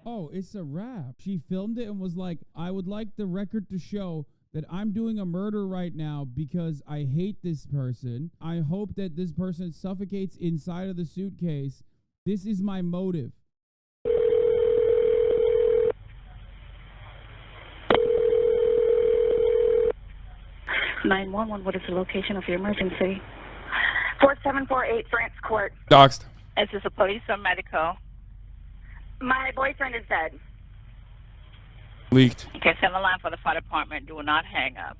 Oh, it's a wrap. She filmed it and was like, I would like the record to show that I'm doing a murder right now because I hate this person. I hope that this person suffocates inside of the suitcase. This is my motive. 911, what is the location of your emergency? 4748 France Court. Doxed. Is this a police or medical? My boyfriend is dead. Leaked. Okay, send the line for the fire department. Do not hang up.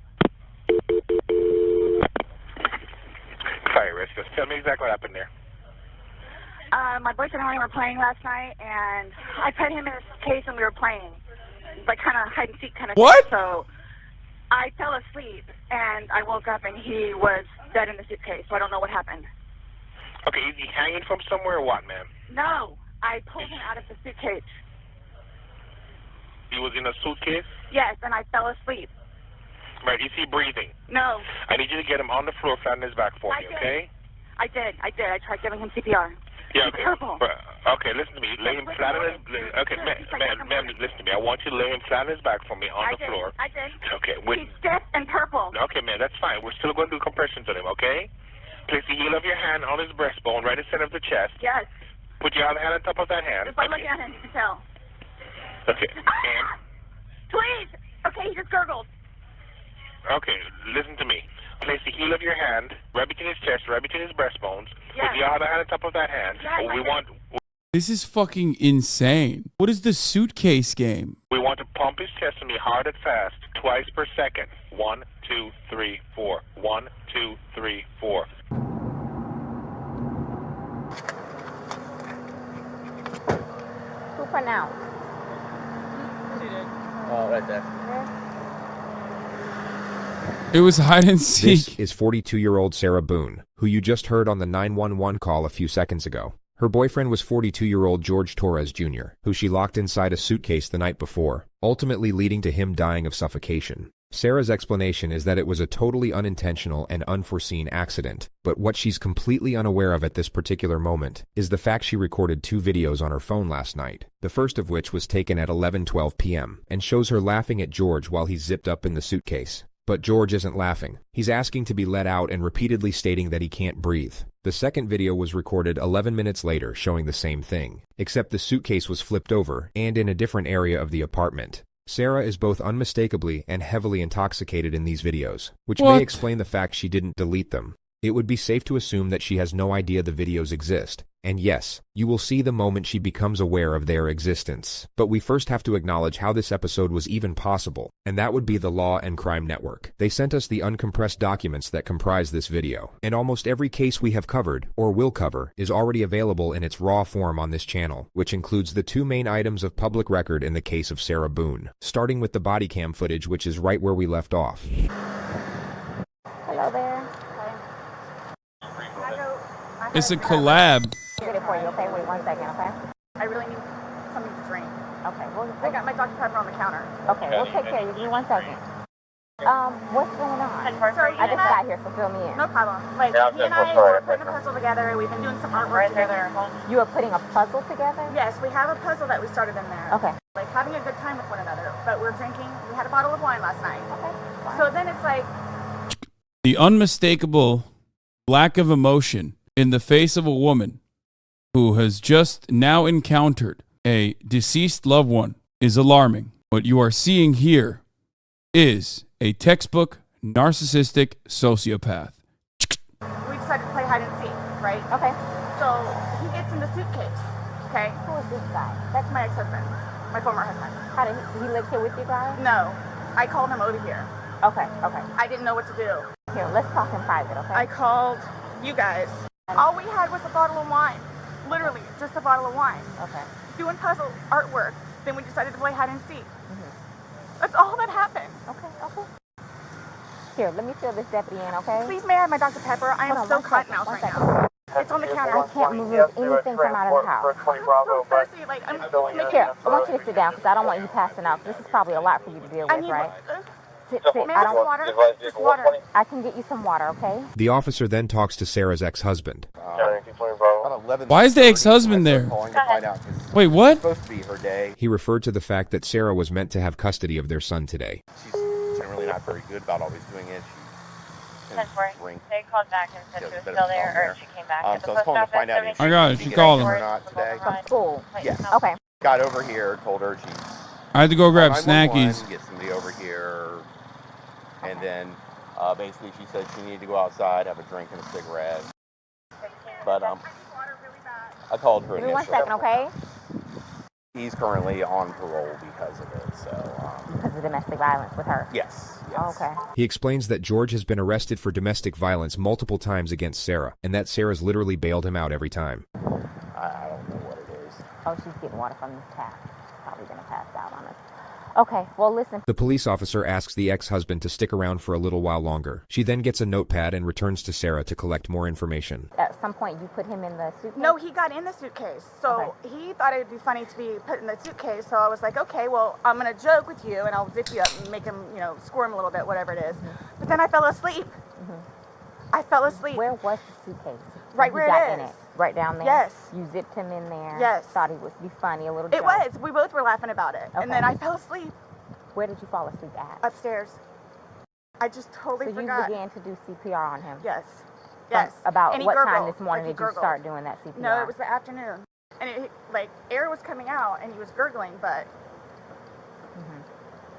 Fire risk. Just tell me exactly what happened there. My boyfriend and I were playing last night, and I put him in a case and we were playing. Like kind of hide and seek kind of What? thing. So I fell asleep, and I woke up, and he was dead in the suitcase, so I don't know what happened. Okay, is he hanging from somewhere or what, ma'am? No, I pulled him out of the suitcase. He was in a suitcase? Yes, and I fell asleep. Right, is he breathing? No. I need you to get him on the floor, flat on his back for me, okay? I did. I tried giving him CPR. Yeah, He's okay. purple. Okay, listen to me. Lay him flat on his... Okay, ma'am, listen to me. I want you to lay him flat on his back for me on the floor. I did. Okay, He's stiff and purple. Okay, man, that's fine. We're still going to do compressions on him, okay? Place the heel of your hand on his breastbone, right in the center of the chest. Yes. Put your other hand on top of that hand. Just by looking at him, you can tell. Okay, and... Please! Okay, he just gurgled. Okay, listen to me. Place the heel of your hand right between his chest, right between his breastbones. Yes. Put your other hand on top of that hand. Yes, We want This is fucking insane. What is the suitcase game? to pump his chest on me hard and fast, twice per second. 1, 2, 3, 4. 1, 2, 3, 4. Who pronounced? Oh, right there. It was hide and seek. This is 42-year-old Sarah Boone, who you just heard on the 911 call a few seconds ago. Her boyfriend was 42-year-old George Torres Jr., who she locked inside a suitcase the night before, ultimately leading to him dying of suffocation. Sarah's explanation is that it was a totally unintentional and unforeseen accident, but what she's completely unaware of at this particular moment is the fact she recorded 2 videos on her phone last night, the first of which was taken at 11:12 p.m., and shows her laughing at George while he's zipped up in the suitcase. But George isn't laughing. He's asking to be let out and repeatedly stating that he can't breathe. The second video was recorded 11 minutes later, showing the same thing, except the suitcase was flipped over and in a different area of the apartment. Sarah is both unmistakably and heavily intoxicated in these videos, which may explain the fact she didn't delete them. It would be safe to assume that she has no idea the videos exist. And yes, you will see the moment she becomes aware of their existence. But we first have to acknowledge how this episode was even possible, and that would be the Law and Crime Network. They sent us the uncompressed documents that comprise this video, and almost every case we have covered, or will cover, is already available in its raw form on this channel, which includes the 2 main items of public record in the case of Sarah Boone, starting with the body cam footage, which is right where we left off. Hello there. It's a collab. Get it for you, okay? Wait 1 second, okay? I really need something to drink. Okay, I got my Dr. Pepper on the counter. okay, we'll take care of you. Give me 1 second. What's going on? So I just got here, so fill me in. No problem. Like, he and I were putting a puzzle together. We've been doing some artwork together. You are putting a puzzle together? Yes, we have a puzzle that we started in there. Okay. Like, having a good time with one another. But we're drinking. We had a bottle of wine last night. Okay. Fine. So then it's like... The unmistakable lack of emotion in the face of a woman who has just now encountered a deceased loved one is alarming. What you are seeing here is a textbook narcissistic sociopath. We decided to play hide and seek, right? Okay. So he gets in the suitcase, okay? Who is this guy? That's my ex-husband, my former husband. How did he live here with you guys? No, I called him over here. Okay, okay. I didn't know what to do. Here, let's talk in private, okay? I called you guys. All we had was a bottle of wine. Literally, just a bottle of wine. Okay. Doing puzzle artwork. Then we decided to play hide and seek. That's all that happened. Okay, okay. Here, let me fill this deputy in, okay? Please, may I have my Dr. Pepper? I am so cotton mouth right now. It's on the counter. I can't remove anything from out of the house. I'm so thirsty. Like, I'm Here, I want you to sit down because I don't want you passing out. This is probably a lot for you to deal with, right? Sit. May I I have don't. some water? Just water. I can get you some water, okay? The officer then talks to Sarah's ex-husband. Why is the ex-husband there? Wait, what? Supposed to be her day. He referred to the fact that Sarah was meant to have custody of their son today. She's generally not very good about always doing it. She tends to drink. They called back and said Yeah, she was there's a bit still of a there, problem or she came back. So I was calling to find out if I got it. she She get called anything him. or not today. From school. Yes. Okay. Got over here, told her she's I had to go grab 911, snackies. get somebody over here, and then basically she said she needed to go outside, have a drink and a cigarette. But I called her Give me initially. 1 second, okay? He's currently on parole because of it. So Because of domestic violence with her. yes. Oh, okay. He explains that George has been arrested for domestic violence multiple times against Sarah, and that Sarah's literally bailed him out every time. I don't know what it is. Oh, she's getting water from this tap. Probably gonna pass out on us. Okay, well, listen. The police officer asks the ex-husband to stick around for a little while longer. She then gets a notepad and returns to Sarah to collect more information. At some point, you put him in the suitcase? No, he got in the suitcase. So he thought it would be funny to be put in the suitcase. So I was like, okay, well, I'm going to joke with you and I'll zip you up and make him, squirm a little bit, whatever it is. But then I fell asleep. I fell asleep. Where was the suitcase? Right When where he got it in is. it? Right down there? Yes. You zipped him in there? Yes. Thought he would be funny, a little It joke. was. We both were laughing about it. Okay. And then I fell asleep Where did you fall asleep at? upstairs. I just totally So you forgot. began to do CPR on him? Yes. Yes. About And he what time gurgled, this morning like he did you gurgled. start doing that CPR? No, it was the afternoon. And air was coming out and he was gurgling, but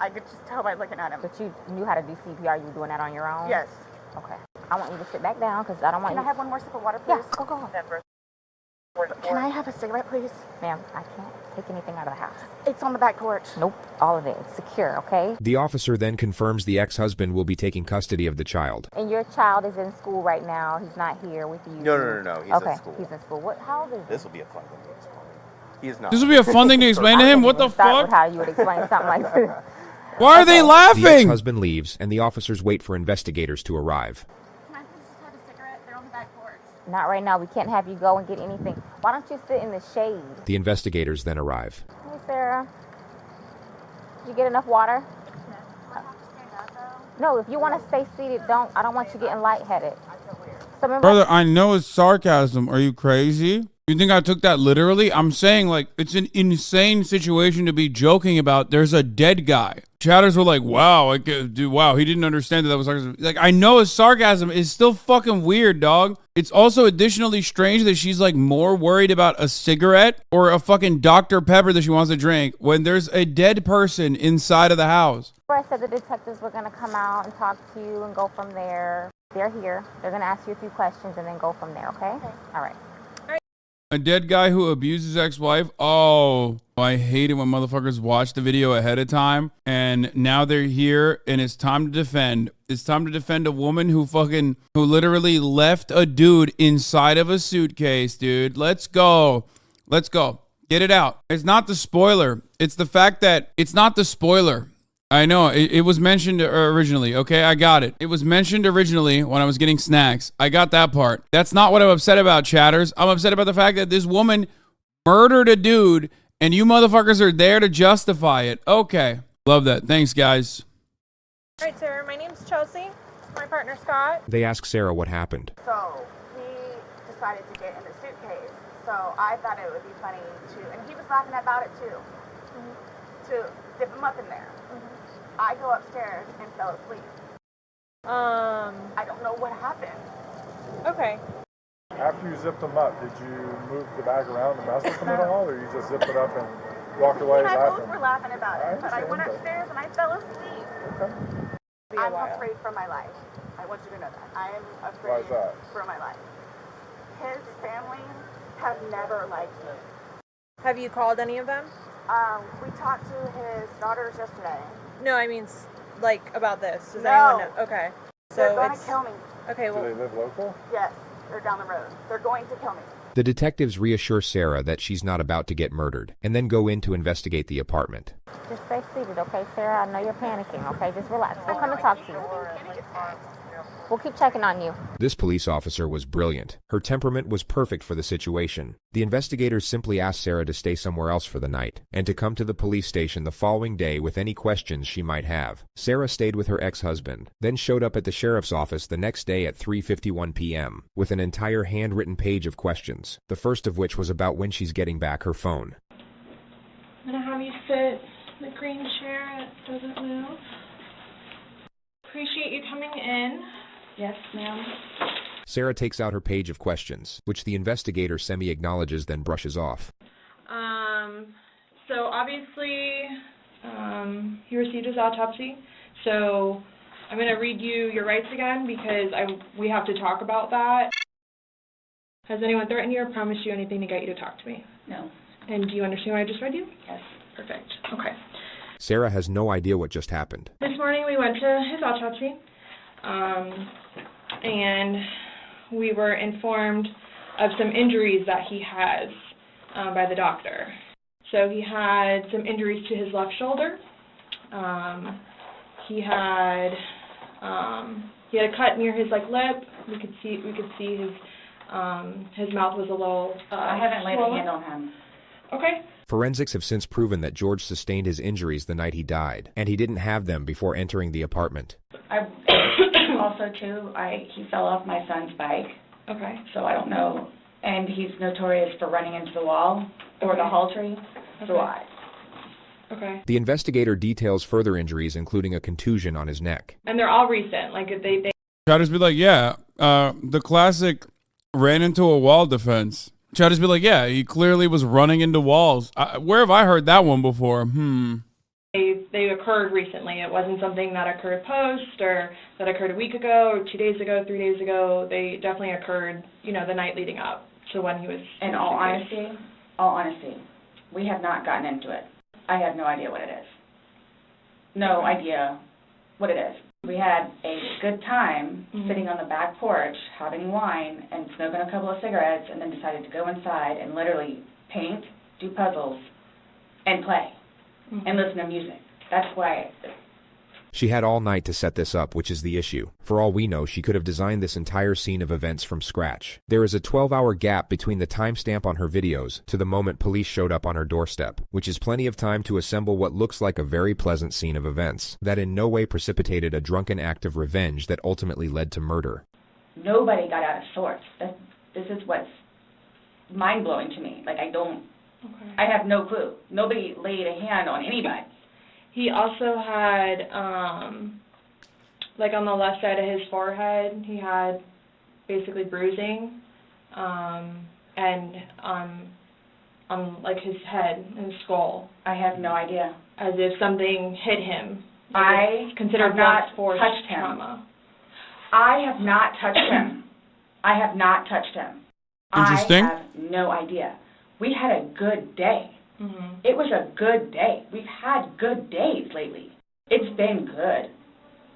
I could just tell by looking at him. But you knew how to do CPR, you were doing that on your own? Yes. Okay. I want you to sit back down because I don't want Can you... I have one more sip of water, please? Yeah, go. Can I have a cigarette, please? Ma'am, I can't take anything out of the house. It's on the back porch. Nope, all of it. It's secure, okay? The officer then confirms the ex-husband will be taking custody of the child. And your child is in school right now. He's not here with you. No. He's okay, at school. he's in school. How old is he? This will be a fun thing to explain. He is not. This would be a fun thing to explain to him. What the Start with fuck? how you would explain something like this. Why are they The laughing? ex-husband leaves, and the officers wait for investigators to arrive. Can I please just have a cigarette? They're on the back porch. Not right now. We can't have you go and get anything. Why don't you sit in the shade? The investigators then arrive. Hey, Sarah. Did you get enough water? Do I have to stand up, though? No, if you want to stay seated, don't. I don't want you getting lightheaded. So remember, Brother, I know it's sarcasm. Are you crazy? You think I took that literally? I'm saying, like, it's an insane situation to be joking about. There's a dead guy. Chatters were like, wow, wow, he didn't understand that was sarcasm. Like, I know it's sarcasm. It's still fucking weird, dog. It's also additionally strange that she's, like, more worried about a cigarette or a fucking Dr. Pepper that she wants to drink when there's a dead person inside of the house. I said the detectives were going to come out and talk to you and go from there. They're here. They're going to ask you a few questions and then go from there, okay? All right. A dead guy who abused his ex-wife. Oh, I hate it when motherfuckers watch the video ahead of time and now they're here and it's time to defend. It's time to defend a woman who literally left a dude inside of a suitcase, dude. Let's go. Let's go. Get it out. It's not the spoiler. It's the fact that it's not the spoiler. I know, it was mentioned originally, okay? I got it. It was mentioned originally when I was getting snacks. I got that part. That's not what I'm upset about, chatters. I'm upset about the fact that this woman murdered a dude and you motherfuckers are there to justify it. Okay. Love that. Thanks, guys. All right, sir. My name's Chelsea. My partner, Scott. They ask Sarah what happened. So he decided to get in the suitcase. So I thought it would be funny and he was laughing about it too, to dip him up in there. I go upstairs and fell asleep. I don't know what happened. Okay. After you zipped them up, did you move the bag around and mess with them at all, or you just zipped it up and walked away And I laughing? both were laughing about it, but I went upstairs and I fell asleep. Okay. I'm afraid for my life. I want you to know that. I am Why afraid is that? for my life. His family have never liked me. Have you called any of them? We talked to his daughters yesterday. No, I mean, like, about this. Does No. anyone know? Okay. They're So going it's... to kill me. Okay, Do well... they live local? Yes, they're down the road. They're going to kill me. The detectives reassure Sarah that she's not about to get murdered, and then go in to investigate the apartment. Just stay seated, okay, Sarah? I know you're panicking, okay? Just relax. We'll come and talk to you. We'll keep checking on you. This police officer was brilliant. Her temperament was perfect for the situation. The investigators simply asked Sarah to stay somewhere else for the night and to come to the police station the following day with any questions she might have. Sarah stayed with her ex-husband, then showed up at the sheriff's office the next day at 3:51 p.m. with an entire handwritten page of questions, the first of which was about when she's getting back her phone. I'm going to have you sit in the green chair. It doesn't move. Appreciate you coming in. Yes, ma'am. Sarah takes out her page of questions, which the investigator semi-acknowledges then brushes off. So obviously, he received his autopsy. So I'm going to read you your rights again because we have to talk about that. Has anyone threatened you or promised you anything to get you to talk to me? No. And do you understand what I just read you? Yes. Perfect. Okay. Sarah has no idea what just happened. This morning we went to his autopsy, and we were informed of some injuries that he has by the doctor. So he had some injuries to his left shoulder. He had a cut near his lip. We could see his mouth was a little I haven't laid swollen. a hand on him. Okay. Forensics have since proven that George sustained his injuries the night he died, and he didn't have them before entering the apartment. Also, too, he fell off my son's bike. Okay. So I don't know. And he's notorious for running into the wall or the hall tree. So Okay. Okay. The investigator details further injuries, including a contusion on his neck. And they're all recent. They Try to just be like, yeah, the classic ran into a wall defense. Try to just be like, yeah, he clearly was running into walls. Where have I heard that one before? They occurred recently. It wasn't something that occurred post or that occurred a week ago or 2 days ago, 3 days ago. They definitely occurred, the night leading up to when he was. In all honesty, we have not gotten into it. I have no idea what it is. No idea what it is. We had a good time sitting on the back porch, having wine and smoking a couple of cigarettes, and then decided to go inside and literally paint, do puzzles, and play, and listen to music. That's why. She had all night to set this up, which is the issue. For all we know, she could have designed this entire scene of events from scratch. There is a 12-hour gap between the timestamp on her videos to the moment police showed up on her doorstep, which is plenty of time to assemble what looks like a very pleasant scene of events that in no way precipitated a drunken act of revenge that ultimately led to murder. Nobody got out of sorts. This is what's mind-blowing to me. I have no clue. Nobody laid a hand on anybody. He also had, on the left side of his forehead, he had basically bruising, and on his head and his skull. I have no idea. As if something hit him. I considered have not force touched him. trauma. I have not touched him. I have not touched him. Interesting. I have no idea. We had a good day. It was a good day. We've had good days lately. It's been good.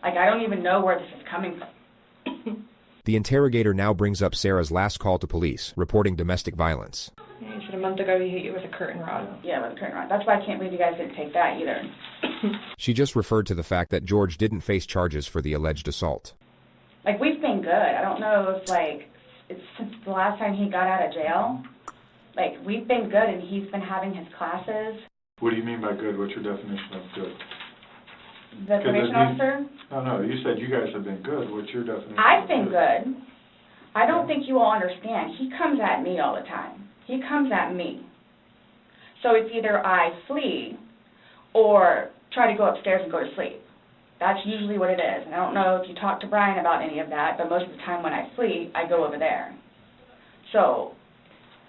I don't even know where this is coming from. The interrogator now brings up Sarah's last call to police, reporting domestic violence. Yeah, you said a month ago he hit you with a curtain rod. Yeah, with a curtain rod. That's why I can't believe you guys didn't take that either. She just referred to the fact that George didn't face charges for the alleged assault. We've been good. I don't know if, it's since the last time he got out of jail. We've been good, and he's been having his classes. What do you mean by good? What's your definition of good? The probation officer? No, you said you guys have been good. What's your definition? I've been good. I don't think you all understand. He comes at me all the time. He comes at me. So it's either I flee or try to go upstairs and go to sleep. That's usually what it is. And I don't know if you talked to Brian about any of that, but most of the time when I flee, I go over there. So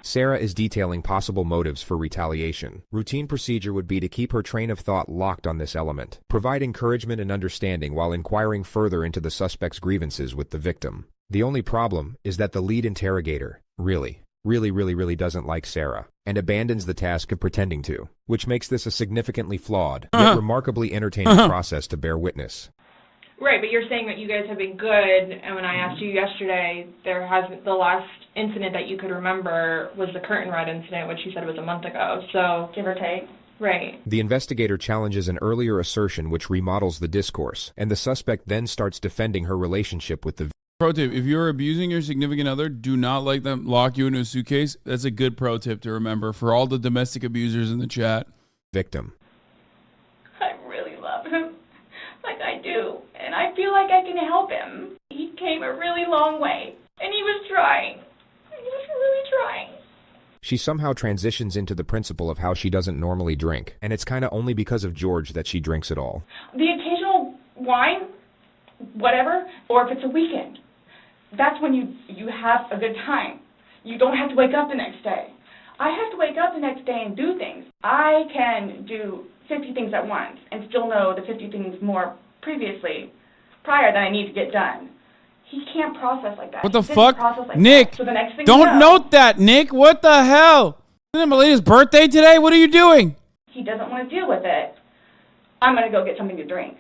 Sarah is detailing possible motives for retaliation. Routine procedure would be to keep her train of thought locked on this element, provide encouragement and understanding while inquiring further into the suspect's grievances with the victim. The only problem is that the lead interrogator really doesn't like Sarah, and abandons the task of pretending to, which makes this a significantly flawed, yet remarkably entertaining process to bear witness. Right, but you're saying that you guys have been good, and when I asked you yesterday, the last incident that you could remember was the curtain rod incident, which you said was a month ago, so. Give or take. Right. The investigator challenges an earlier assertion which remodels the discourse, and the suspect then starts defending her relationship with the Pro tip, if you're abusing your significant other, do not let them lock you into a suitcase. That's a good pro tip to remember for all the domestic abusers in the chat. victim. I really love him. Like I do. And I feel like I can help him. He came a really long way. And he was trying. He was really trying. She somehow transitions into the principle of how she doesn't normally drink, and it's kinda only because of George that she drinks at all. The occasional wine, whatever, or if it's a weekend, that's when you have a good time. You don't have to wake up the next day. I have to wake up the next day and do things. I can do 50 things at once and still know the 50 things more prior that I need to get done. He can't process like that. What the He doesn't fuck? process like Nick, that. So the next thing don't you know, note that, Nick. What the hell? Isn't it Melina's birthday today? What are you doing? he doesn't want to deal with it. I'm going to go get something to drink.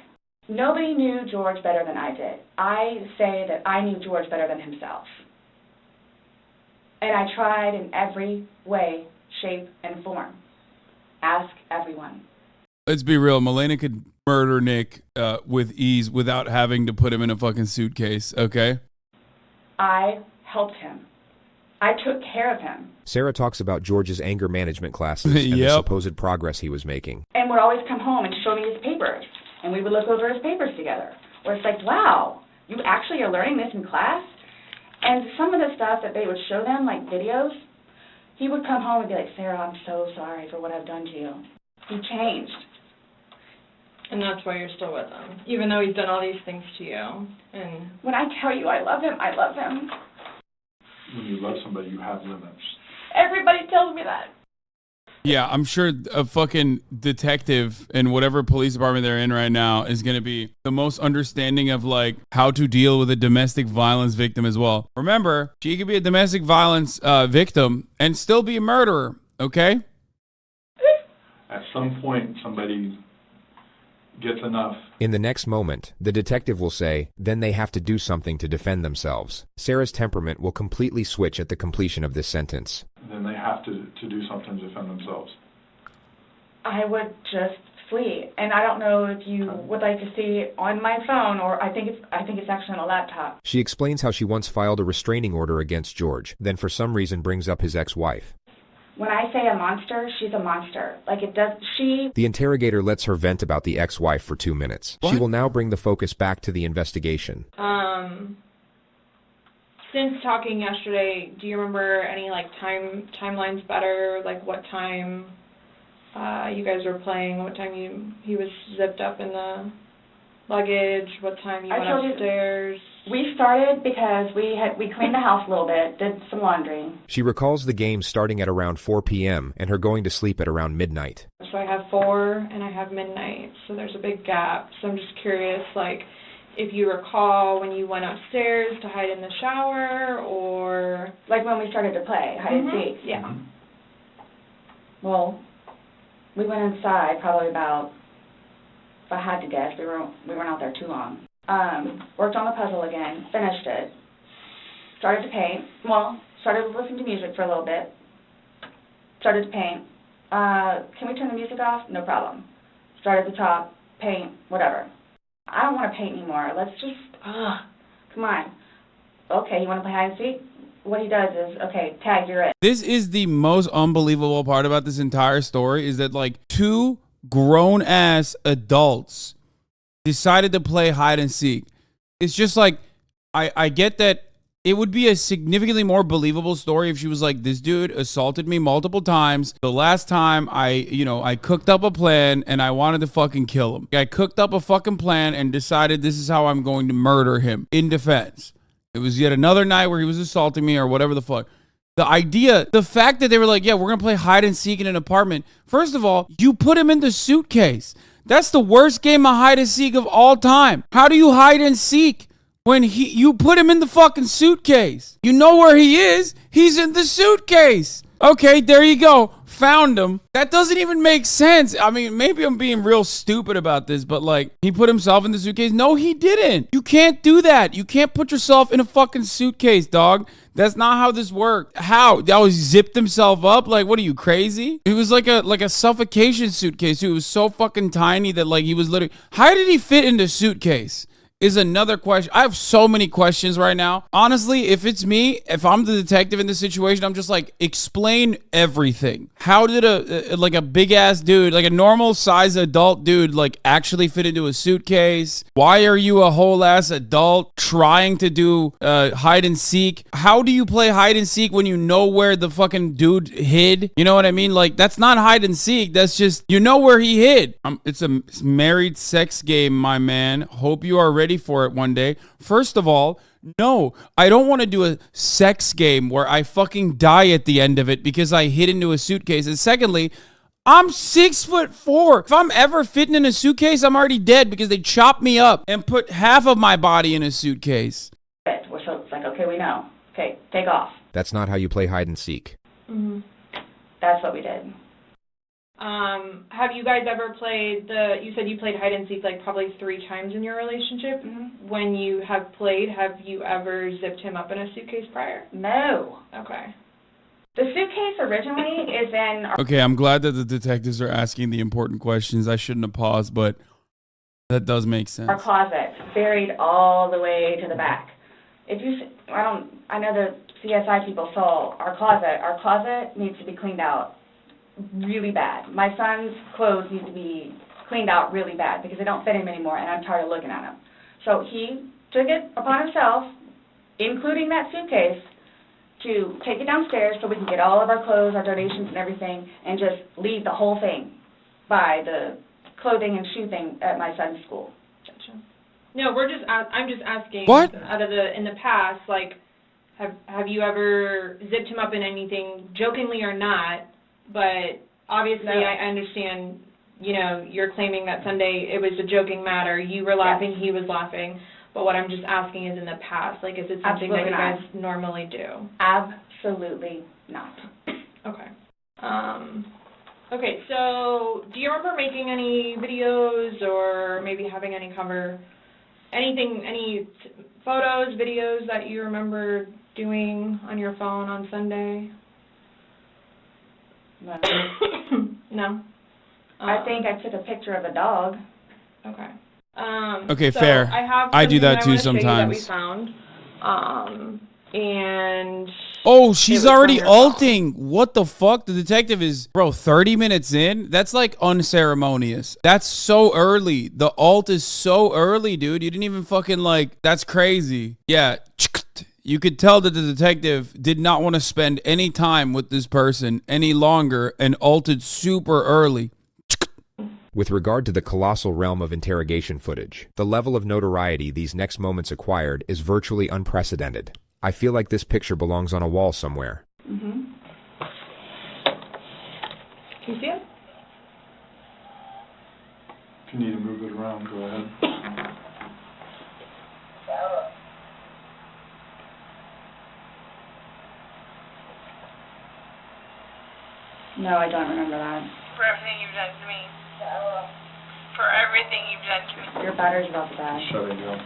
Nobody knew George better than I did. I say that I knew George better than himself. And I tried in every way, shape, and form. Ask everyone. Let's be real. Melina could murder Nick with ease without having to put him in a fucking suitcase, okay? I helped him. I took care of him. Sarah talks about George's anger management classes and the Yep. supposed progress he was making. And would always come home and show me his papers. And we would look over his papers together. Where it's like, wow, you actually are learning this in class? And some of the stuff that they would show them, like videos, he would come home and be like, Sarah, I'm so sorry for what I've done to you. He changed. And that's why you're still with him, even though he's done all these things to you. And When I tell you I love him, I love him. When you love somebody, you have limits. Everybody tells me that. Yeah, I'm sure a fucking detective in whatever police department they're in right now is going to be the most understanding of like how to deal with a domestic violence victim as well. Remember, she could be a domestic violence victim and still be a murderer, okay? At some point, somebody gets enough. In the next moment, the detective will say, then they have to do something to defend themselves. Sarah's temperament will completely switch at the completion of this sentence. Then they have to do something to defend themselves. I would just flee. And I don't know if you would like to see it on my phone, or I think it's actually on a laptop. She explains how she once filed a restraining order against George, then for some reason brings up his ex-wife. When I say a monster, she's a monster. Like it does, The interrogator lets her vent about the ex-wife for 2 minutes. What? She will now bring the focus back to the investigation. since talking yesterday, do you remember any like timelines better? Like what time you guys were playing? What time he was zipped up in the luggage? What time you went upstairs? We started because we cleaned the house a little bit, did some laundry. She recalls the game starting at around 4 p.m. and her going to sleep at around midnight. So I have 4 and I have midnight, so there's a big gap. So I'm just curious, like, if you recall when you went upstairs to hide in the shower, or... Like when we started to play hide and seek? Yeah. Well, we went inside probably about, if I had to guess, we weren't out there too long. Worked on the puzzle again, finished it, started to paint, started to listen to music for a little bit, started to paint. Can we turn the music off? No problem. Start at the top, paint, whatever. I don't want to paint anymore. Let's just, come on. Okay, you want to play hide and seek? What he does is, okay, tag, you're it. This is the most unbelievable part about this entire story, is that like 2 grown-ass adults decided to play hide and seek. It's just like, I get that it would be a significantly more believable story if she was like, this dude assaulted me multiple times. The last time I cooked up a plan and I wanted to fucking kill him. I cooked up a fucking plan and decided this is how I'm going to murder him in defense. It was yet another night where he was assaulting me or whatever the fuck. The fact that they were like, yeah, we're going to play hide and seek in an apartment. First of all, you put him in the suitcase. That's the worst game of hide and seek of all time. How do you hide and seek when you put him in the fucking suitcase? You know where he is. He's in the suitcase. Okay, there you go. Found him. That doesn't even make sense. I mean, maybe I'm being real stupid about this, but like, he put himself in the suitcase. No, he didn't. You can't do that. You can't put yourself in a fucking suitcase, dog. That's not how this worked. How? He zipped himself up? Like, what are you, crazy? It was like a suffocation suitcase. It was so fucking tiny that like he was literally... How did he fit in the suitcase? Is another question. I have so many questions right now. Honestly, if it's me, if I'm the detective in this situation, I'm just like, explain everything. How did a big ass dude, like a normal size adult dude, like actually fit into a suitcase? Why are you a whole ass adult trying to do hide and seek? How do you play hide and seek when you know where the fucking dude hid? You know what I mean? Like, that's not hide and seek. That's just, you know where he hid. It's a married sex game, my man. Hope you are ready for it one day. First of all, no, I don't want to do a sex game where I fucking die at the end of it because I hid into a suitcase. And secondly, I'm 6'4". If I'm ever fitting in a suitcase, I'm already dead because they chopped me up and put half of my body in a suitcase. So it's like, okay, we know. Okay, take off. That's not how you play hide and seek. Mm-hmm. That's what we did. Have you guys ever played you said you played hide and seek like probably 3 times in your relationship. Mm-hmm. When you have played, have you ever zipped him up in a suitcase prior? No. Okay. The suitcase originally is in... Okay, I'm glad that the detectives are asking the important questions. I shouldn't have paused, but that does make sense. Our closet, buried all the way to the back. I know the CSI people saw our closet. Our closet needs to be cleaned out really bad. My son's clothes need to be cleaned out really bad because they don't fit him anymore, and I'm tired of looking at them. So he took it upon himself, including that suitcase, to take it downstairs so we can get all of our clothes, our donations and everything, and just leave the whole thing by the clothing and shoe thing at my son's school. Gotcha. No, I'm just asking. What? In the past, like, have you ever zipped him up in anything, jokingly or not? But obviously, No. I understand, you're claiming that Sunday it was a joking matter. You were laughing, Yes. he was laughing. But what I'm just asking is in the past, like, is it something Absolutely that you not. guys normally do? Absolutely not. Okay. Okay, so do you remember making any videos or maybe having any photos, videos that you remember doing on your phone on Sunday? No. No? I think I took a picture of a dog. Okay. Okay, so fair. I do that too sometimes. That we found, and oh, she's it was already from your phone. ulting. What the fuck? The detective is, bro, 30 minutes in? That's like unceremonious. That's so early. The alt is so early, dude. You didn't even fucking that's crazy. Yeah. You could tell that the detective did not want to spend any time with this person any longer and ulted super early. With regard to the colossal realm of interrogation footage, the level of notoriety these next moments acquired is virtually unprecedented. I feel like this picture belongs on a wall somewhere. Mm-hmm. Can you see it? If you need to move it around, go ahead. No, I don't remember that. For everything you've done to me. For everything you've done to me. Your battery's about to die. Shut it down.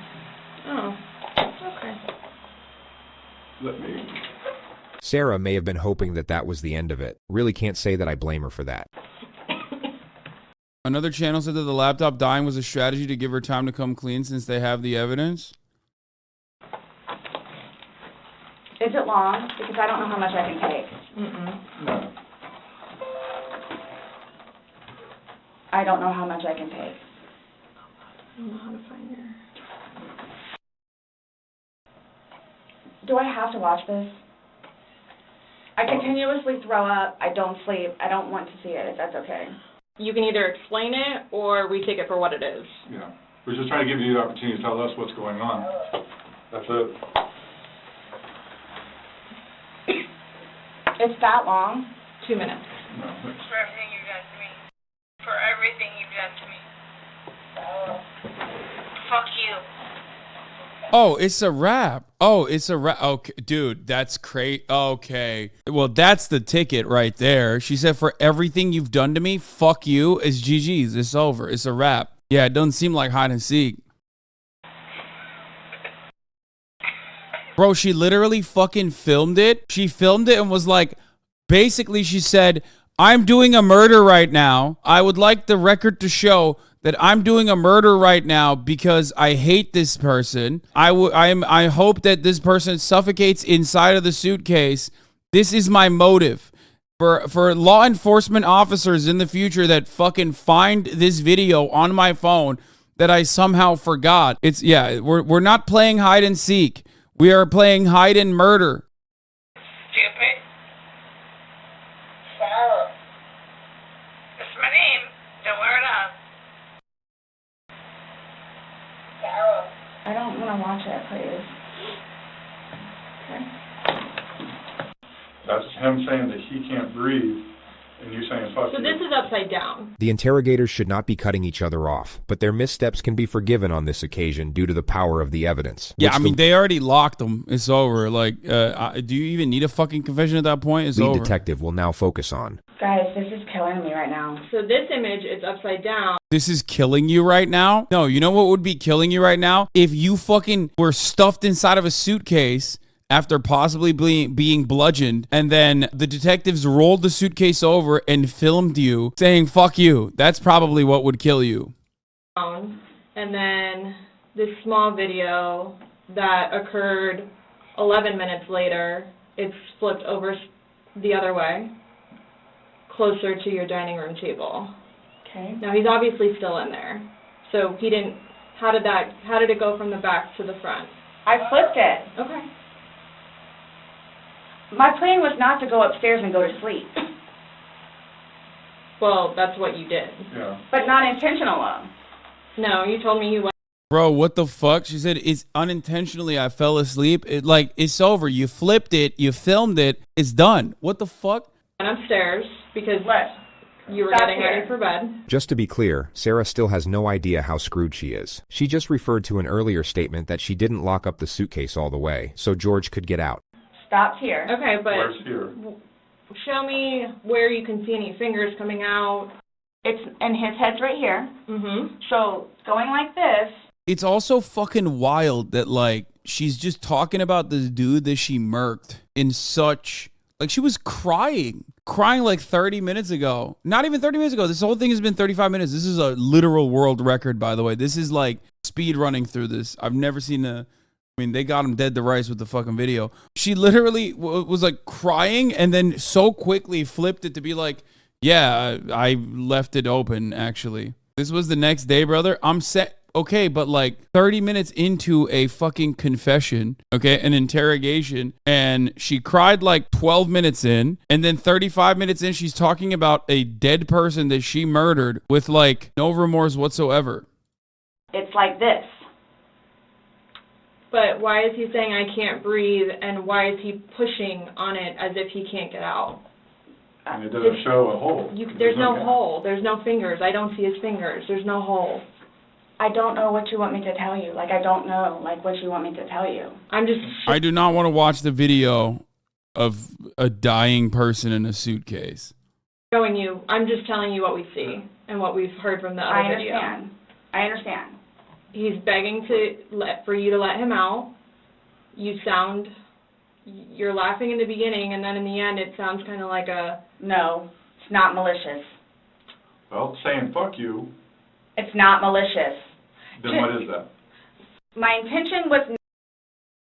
Oh, okay. Let me... Sarah may have been hoping that that was the end of it. Really can't say that I blame her for that. Another channel said that the laptop dying was a strategy to give her time to come clean since they have the evidence. Is it long? Because I don't know how much I can take. Mm-mm. No. I don't know how much I can take. I don't know how to find her. Do I have to watch this? I continuously throw up. I don't sleep. I don't want to see it, if that's okay. You can either explain it or we take it for what it is. Yeah. We're just trying to give you the opportunity to tell us what's going on. That's it. It's that long? 2 minutes. No. For everything you've done to me. For everything you've done to me. Fuck you. Oh, it's a rap. Oh, it's a rap. Okay, dude, that's crazy. Okay. Well, that's the ticket right there. She said, for everything you've done to me, fuck you. It's GG's. It's over. It's a rap. Yeah, it doesn't seem like hide and seek. Bro, she literally fucking filmed it. She filmed it and was like, basically she said, I'm doing a murder right now. I would like the record to show that I'm doing a murder right now because I hate this person. I hope that this person suffocates inside of the suitcase. This is my motive. For law enforcement officers in the future that fucking find this video on my phone that I somehow forgot. We're not playing hide and seek. We are playing hide and murder. Stupid. Sarah. That's my name. Don't wear it up. Sarah. I don't want to watch it, please. That's him saying that he can't breathe, and you saying fuck So you. this is upside down. The interrogators should not be cutting each other off, but their missteps can be forgiven on this occasion due to the power of the evidence. Yeah, I mean, they already locked him. It's over. Like, do you even need a fucking confession at that point? It's lead over. detective will now focus on. Guys, this is killing me right now. So this image is upside down. This is killing you right now? No, you know what would be killing you right now? If you fucking were stuffed inside of a suitcase after possibly being bludgeoned, and then the detectives rolled the suitcase over and filmed you saying, fuck you. That's probably what would kill you. And then this small video that occurred 11 minutes later, it's flipped over the other way, closer to your dining room table. Okay. Now he's obviously still in there. So he didn't, how did it go from the back to the front? I flipped it. Okay. My plan was not to go upstairs and go to sleep. Well, that's what you did. Yeah. But not intentional. No, you told me you went. Bro, what the fuck? She said, it's unintentionally I fell asleep. It's over. You flipped it. You filmed it. It's done. What the fuck? Upstairs because you were Stop getting here. ready for bed. Just to be clear, Sarah still has no idea how screwed she is. She just referred to an earlier statement that she didn't lock up the suitcase all the way, so George could get out. Stopped here. Okay, but Where's here? show me where you can see any fingers coming out. And his head's right here. Mm-hmm. So going like this. It's also fucking wild that, like, she's just talking about this dude that she murked in such... Like, she was crying like 30 minutes ago. Not even 30 minutes ago. This whole thing has been 35 minutes. This is a literal world record, by the way. This is like speed running through this. I've never seen I mean, they got him dead to rights with the fucking video. She literally was like crying and then so quickly flipped it to be like, yeah, I left it open, actually. This was the next day, brother. I'm set. Okay, but like 30 minutes into a fucking confession, okay, an interrogation, and she cried like 12 minutes in, and then 35 minutes in, she's talking about a dead person that she murdered with like no remorse whatsoever. It's like this. But why is he saying I can't breathe, and why is he pushing on it as if he can't get out? And it doesn't show a hole. There's no hole. There's no fingers. I don't see his fingers. There's no hole. I don't know what you want me to tell you. Like, I don't know, like, what you want me to tell you. I do not want to watch the video of a dying person in a suitcase. Showing you. I'm just telling you what we see and what we've heard from the other video. I understand. He's begging for you to let him out. You're laughing in the beginning, and then in the end, it sounds kind of like a... No, it's not malicious. Well, saying fuck you. It's not malicious. Then what is that? My intention was...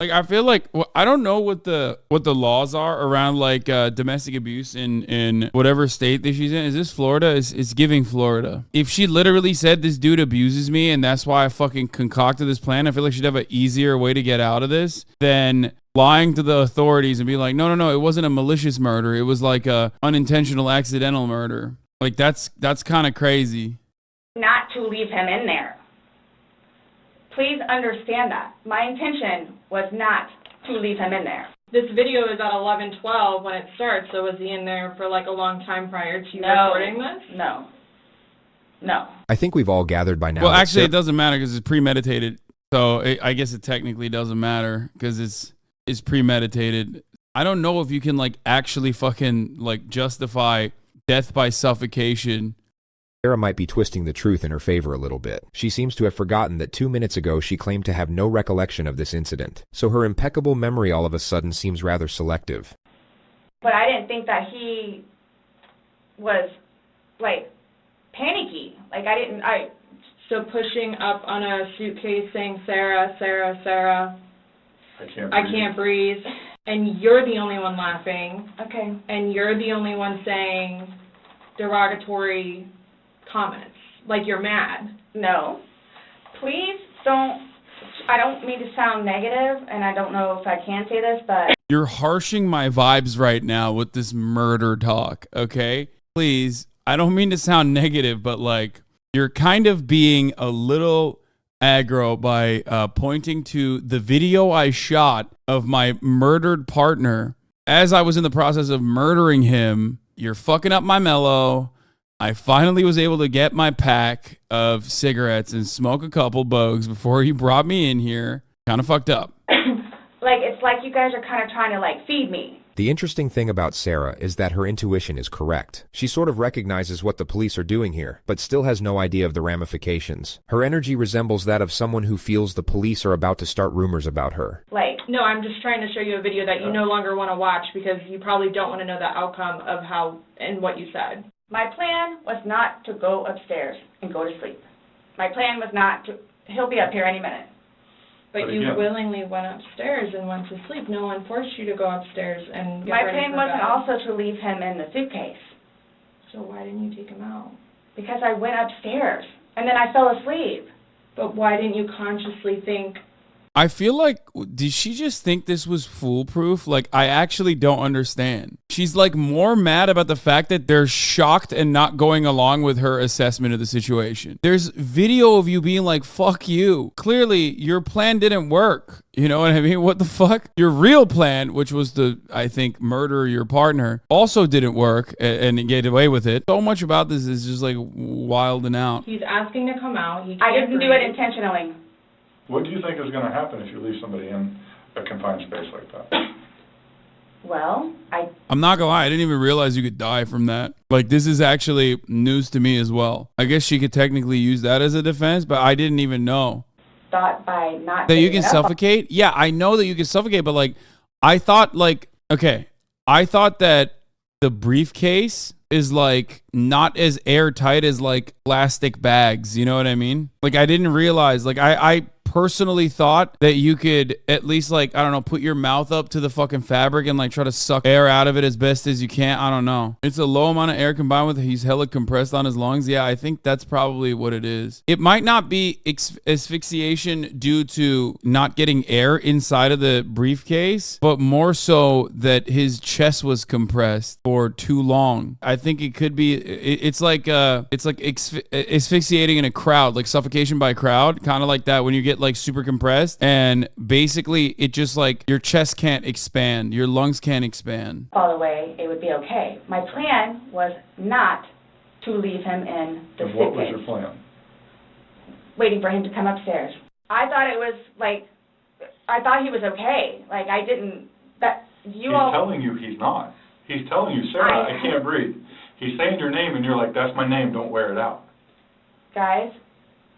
Like, I feel like, I don't know what the laws are around like domestic abuse in whatever state that she's in. Is this Florida? It's giving Florida. If she literally said this dude abuses me and that's why I fucking concocted this plan, I feel like she'd have an easier way to get out of this than lying to the authorities and be like, no, it wasn't a malicious murder. It was like a unintentional accidental murder. Like, that's kind of crazy. Not to leave him in there. Please understand that. My intention was not to leave him in there. This video is at 11:12 when it starts, so was he in there for like a long time prior to you recording this? No. I think we've all gathered by now. Well, actually, it doesn't matter because it's premeditated. So I guess it technically doesn't matter because it's premeditated. I don't know if you can like actually fucking like justify death by suffocation Sarah might be twisting the truth in her favor a little bit. She seems to have forgotten that 2 minutes ago she claimed to have no recollection of this incident, so her impeccable memory all of a sudden seems rather selective. But I didn't think that he was, like, panicky. Like, So pushing up on a suitcase saying, Sarah, Sarah, Sarah, I can't breathe, and you're the only one laughing. Okay. And you're the only one saying derogatory comments, like you're mad. No. Please don't, I don't mean to sound negative, and I don't know if I can say this, but... You're harshing my vibes right now with this murder talk, okay? Please, I don't mean to sound negative, but like, you're kind of being a little aggro by pointing to the video I shot of my murdered partner as I was in the process of murdering him. You're fucking up my mellow. I finally was able to get my pack of cigarettes and smoke a couple bogues before you brought me in here. Kind of fucked up. Like, it's like you guys are kind of trying to, like, feed me. The interesting thing about Sarah is that her intuition is correct. She sort of recognizes what the police are doing here, but still has no idea of the ramifications. Her energy resembles that of someone who feels the police are about to start rumors about her. Like... No, I'm just trying to show you a video that you no longer want to watch because you probably don't want to know the outcome of how and what you said. My plan was not to go upstairs and go to sleep. My plan was not to... He'll be up here any minute. But you willingly went upstairs and went to sleep. No one forced you to go upstairs and get My ready plan for wasn't bed. also to leave him in the suitcase. So why didn't you take him out? Because I went upstairs, and then I fell asleep. But why didn't you consciously think... I feel like, did she just think this was foolproof? Like, I actually don't understand. She's like more mad about the fact that they're shocked and not going along with her assessment of the situation. There's video of you being like, fuck you. Clearly, your plan didn't work. You know what I mean? What the fuck? Your real plan, which was to, I think, murder your partner, also didn't work and get away with it. So much about this is just like wilding out. He's asking to come out. He I can't didn't do breathe. it intentionally. What do you think is going to happen if you leave somebody in a confined space like that? Well, I'm not gonna lie, I didn't even realize you could die from that. Like, this is actually news to me as well. I guess she could technically use that as a defense, but I didn't even know. thought by not... That you can taking it up- suffocate? Yeah, I know that you can suffocate, but like, I thought that the briefcase is like not as airtight as like plastic bags. You know what I mean? Like, I didn't realize, like, I personally thought that you could at least, like, I don't know, put your mouth up to the fucking fabric and like try to suck air out of it as best as you can. I don't know. It's a low amount of air combined with he's hella compressed on his lungs. Yeah, I think that's probably what it is. It might not be asphyxiation due to not getting air inside of the briefcase, but more so that his chest was compressed for too long. I think it could be, it's like asphyxiating in a crowd, like suffocation by crowd, kind of like that when you get like super compressed and basically it just like your chest can't expand, your lungs can't expand. All the way, it would be okay. My plan was not to leave him in the suitcase. And what was your plan? Waiting for him to come upstairs. I thought it was like, I thought he was okay. Like, I didn't, that, you He's all... telling you he's not. He's telling you, Sarah, I can't breathe. He's saying your name and you're like, that's my name, don't wear it out. Guys,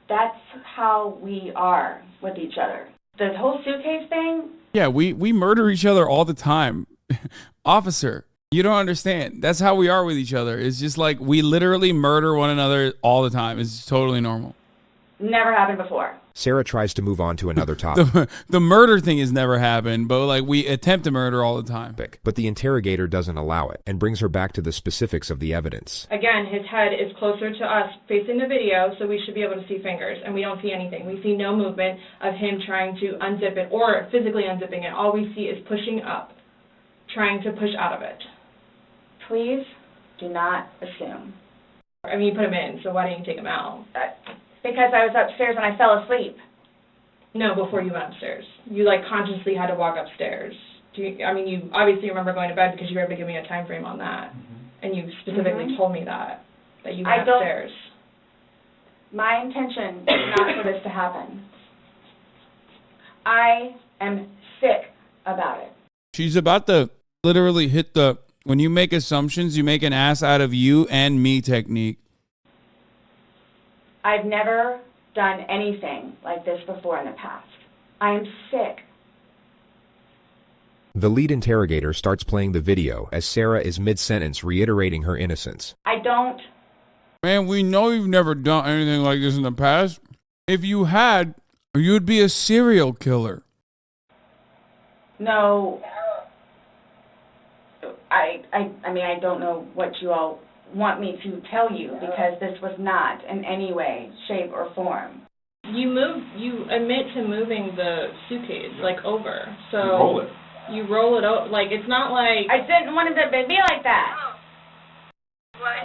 that's how we are with each other. The whole suitcase thing... Yeah, we murder each other all the time. Officer, you don't understand. That's how we are with each other. It's just like we literally murder one another all the time. It's totally normal. Never happened before. Sarah tries to move on to another topic. The murder thing has never happened, but like we attempt to murder all the time. But the interrogator doesn't allow it and brings her back to the specifics of the evidence. Again, his head is closer to us facing the video, so we should be able to see fingers, and we don't see anything. We see no movement of him trying to unzip it or physically unzipping it. All we see is pushing up, trying to push out of it. Please do not assume. I mean, you put him in, so why didn't you take him out? Because I was upstairs and I fell asleep. No, before you went upstairs. You, like, consciously had to walk upstairs. You obviously remember going to bed because you were able to give me a time frame on that. Mm-hmm. And you specifically told me that you went upstairs. My intention is not for this to happen. I am sick about it. She's about to literally hit the, when you make assumptions, you make an ass out of you and me technique. I've never done anything like this before in the past. I am sick. The lead interrogator starts playing the video as Sarah is mid-sentence reiterating her innocence. I don't. Man, we know you've never done anything like this in the past. If you had, you'd be a serial killer. No. I mean, I don't know what you all want me to tell you, because this was not in any way, shape, or form. You admit to moving the suitcase, like, over. So You roll it. You roll it over. Like, it's not like... I didn't want it to be like that.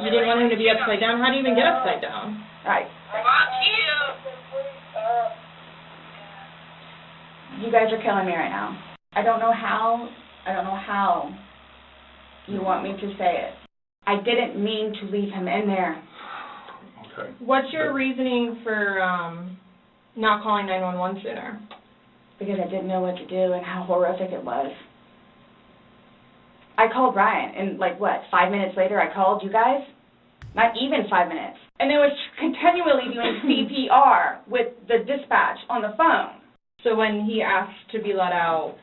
You didn't want him to be upside down? How do you even get upside down? Right. Fuck you. You guys are killing me right now. I don't know how you want me to say it. I didn't mean to leave him in there. Okay. What's your reasoning for not calling 911 sooner? Because I didn't know what to do and how horrific it was. I called Ryan, and 5 minutes later I called you guys? Not even 5 minutes. And they was continually doing CPR with the dispatch on the phone. So when he asked to be let out,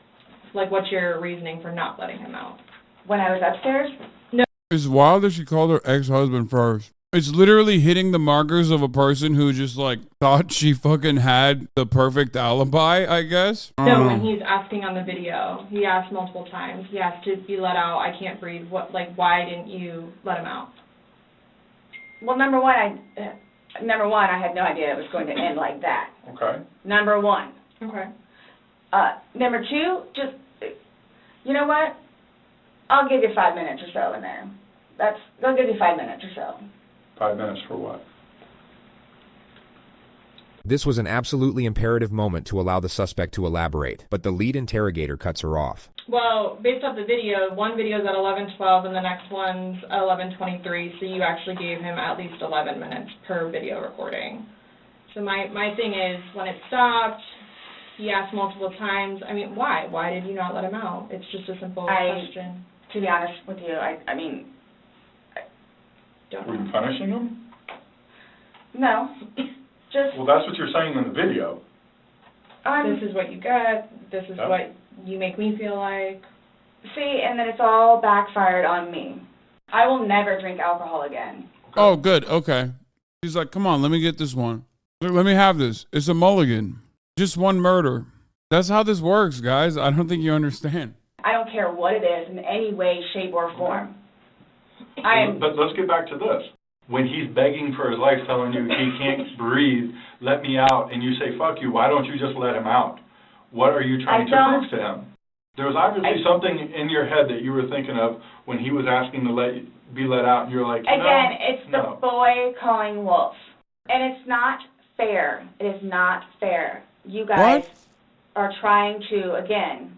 what's your reasoning for not letting him out? When I was upstairs? No. It's wild that she called her ex-husband first. It's literally hitting the markers of a person who just thought she fucking had the perfect alibi, I guess. No, when he's asking on the video, he asked multiple times. He asked to be let out. I can't breathe. Why didn't you let him out? Well, number one, I had no idea it was going to end like that. Okay. Number one. Okay. Number two, you know what? I'll give you 5 minutes or so in there. They'll give you 5 minutes or so. 5 minutes for what? This was an absolutely imperative moment to allow the suspect to elaborate, but the lead interrogator cuts her off. Well, based off the video, one video is at 11:12 and the next one's at 11:23, so you actually gave him at least 11 minutes per video recording. So my thing is, when it stopped, he asked multiple times, I mean, why? Why did you not let him out? It's just a simple question. To be honest with you, I mean... Don't Were you know. punishing him? No. Just... Well, that's what you're saying in the video. This is what you get. This is what you make me feel like. See, and then it's all backfired on me. I will never drink alcohol again. Okay. Oh, good. Okay. He's like, come on, let me get this one. Let me have this. It's a mulligan. Just one murder. That's how this works, guys. I don't think you understand. I don't care what it is in any way, shape, or form. But let's get back to this. When he's begging for his life, telling you he can't breathe, let me out, and you say, fuck you, why don't you just let him out? What are you trying to prove to him? There was obviously something in your head that you were thinking of when he was asking to be let out, and you're like, no. Again, it's the boy calling wolf. And it's not fair. It is not fair. You guys are trying to, again...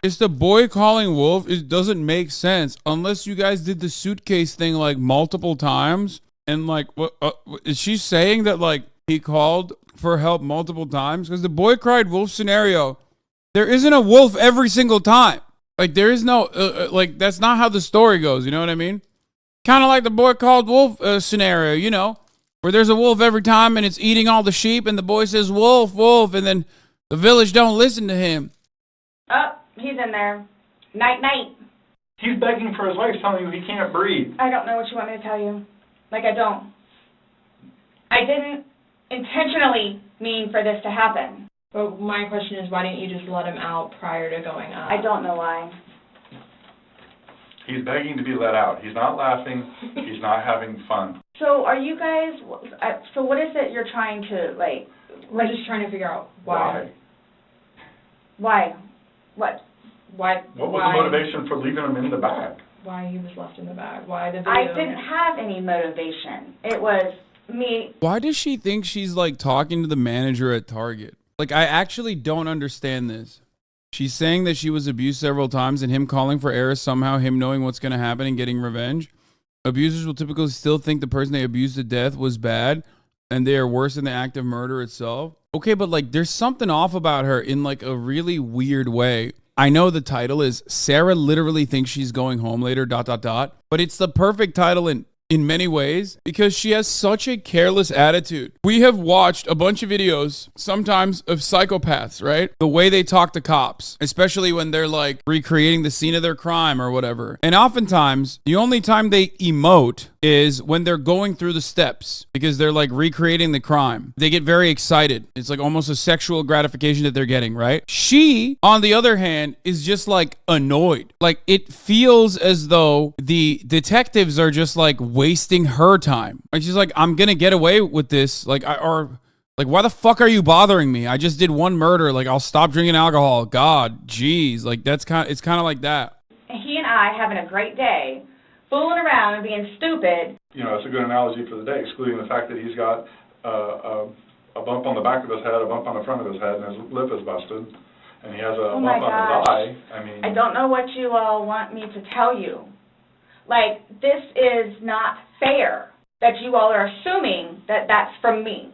It's the boy calling wolf. It doesn't make sense unless you guys did the suitcase thing multiple times. And what is she saying that he called for help multiple times? Because the boy cried wolf scenario, there isn't a wolf every single time. There is no that's not how the story goes. You know what I mean? Kind of like the boy called wolf scenario, where there's a wolf every time and it's eating all the sheep, and the boy says wolf, wolf, and then the village don't listen to him. Oh, he's in there. Night, night. He's begging for his life, telling you he can't breathe. I don't know what you want me to tell you. I don't. I didn't intentionally mean for this to happen. But my question is, why didn't you just let him out prior to going up? I don't know why. He's begging to be let out. He's not laughing. He's not having fun. So are you guys, so what is it you're trying to, We're just trying to figure out why. Why? What? Why? What was the motivation for leaving him in the bag? Why he was left in the bag? Why the video? I didn't have any motivation. It was me. Why does she think she's talking to the manager at Target? I actually don't understand this. She's saying that she was abused several times and him calling for air is somehow him knowing what's going to happen and getting revenge. Abusers will typically still think the person they abused to death was bad and they are worse than the act of murder itself. Okay, but there's something off about her in a really weird way. I know the title is Sarah literally thinks she's going home later, ... But it's the perfect title in in many ways because she has such a careless attitude. We have watched a bunch of videos, sometimes of psychopaths, right? The way they talk to cops, especially when they're like recreating the scene of their crime or whatever. And oftentimes, the only time they emote is when they're going through the steps because they're like recreating the crime. They get very excited. It's like almost a sexual gratification that they're getting, right? She, on the other hand, is just like annoyed. Like it feels as though the detectives are just like wasting her time. Like she's like, I'm gonna get away with this. Like why the fuck are you bothering me? I just did one murder. Like I'll stop drinking alcohol. God, geez. Like it's kind of like that. He and I having a great day, fooling around and being stupid. You know, it's a good analogy for the day, excluding the fact that he's got a bump on the back of his head, a bump on the front of his head, and his lip is busted, and he has a bump on his eye. I don't know what you all want me to tell you. Like, this is not fair that you all are assuming that that's from me.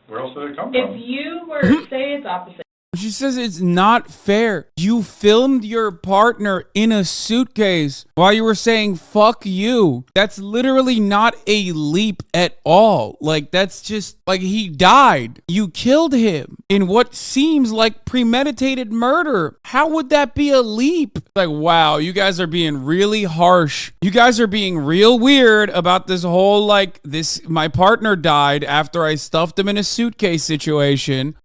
Where else did it come from? If you were, say it's opposite. She says it's not fair. You filmed your partner in a suitcase while you were saying, fuck you. That's literally not a leap at all. Like, that's just, like, he died. You killed him in what seems like premeditated murder. How would that be a leap? Like, wow, you guys are being really harsh. You guys are being real weird about this whole, like, my partner died after I stuffed him in a suitcase situation.